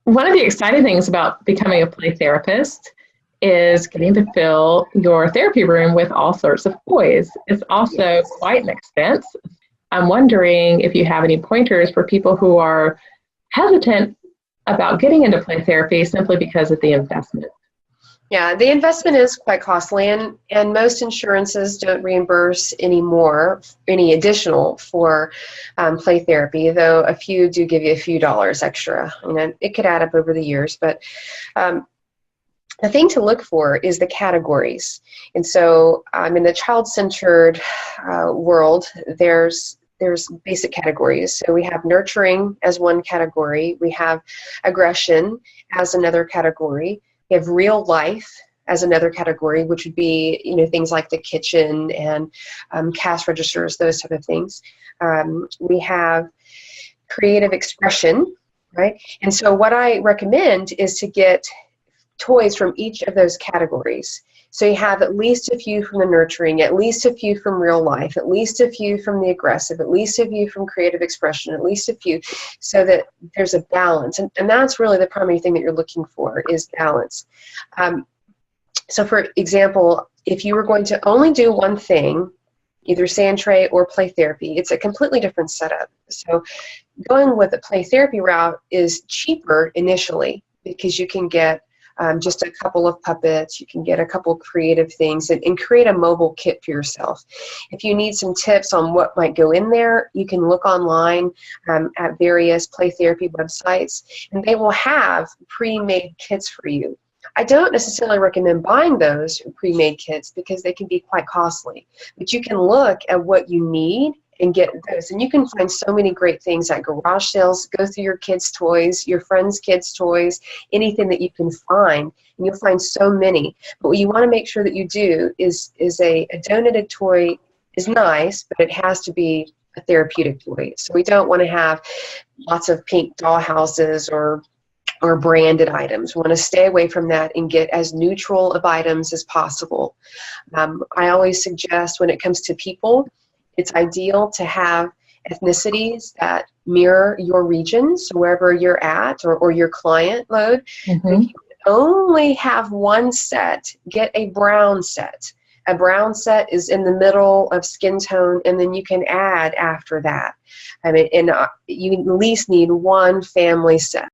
One of the exciting things about becoming a play therapist is getting to fill your therapy room with all sorts of toys. It's also quite an expense. I'm wondering if you have any pointers for people who are hesitant about getting into play therapy simply because of the investment. Yeah, the investment is quite costly, and most insurances don't reimburse any additional for play therapy, though a few do give you a few dollars extra. It could add up over the years, but the thing to look for is the categories. And so in the child-centered world, there's basic categories. So we have nurturing as one category. We have aggression as another category. We have real life as another category, which would be, things like the kitchen and cash registers, those type of things. We have creative expression, right? And so what I recommend is to get toys from each of those categories. So you have at least a few from the nurturing, at least a few from real life, at least a few from the aggressive, at least a few from creative expression, at least a few, so that there's a balance. And that's really the primary thing that you're looking for, is balance. So for example, if you were going to only do one thing, either sand tray or play therapy, it's a completely different setup. So going with the play therapy route is cheaper initially, because you can get just a couple of puppets, you can get a couple of creative things, and create a mobile kit for yourself. If you need some tips on what might go in there, you can look online at various play therapy websites, and they will have pre-made kits for you. I don't necessarily recommend buying those pre-made kits because they can be quite costly, but you can look at what you need and get those. And you can find so many great things at garage sales. Go through your kids' toys, your friends' kids' toys, anything that you can find, and you'll find so many. But what you want to make sure that you do is a donated toy is nice, but it has to be a therapeutic toy. So we don't want to have lots of pink doll houses or branded items. We want to stay away from that and get as neutral of items as possible. I always suggest, when it comes to people, it's ideal to have ethnicities that mirror your region, so wherever you're at, or your client load. If you only have one set, get a brown set. A brown set is in the middle of skin tone, and then you can add after that. You at least need one family set.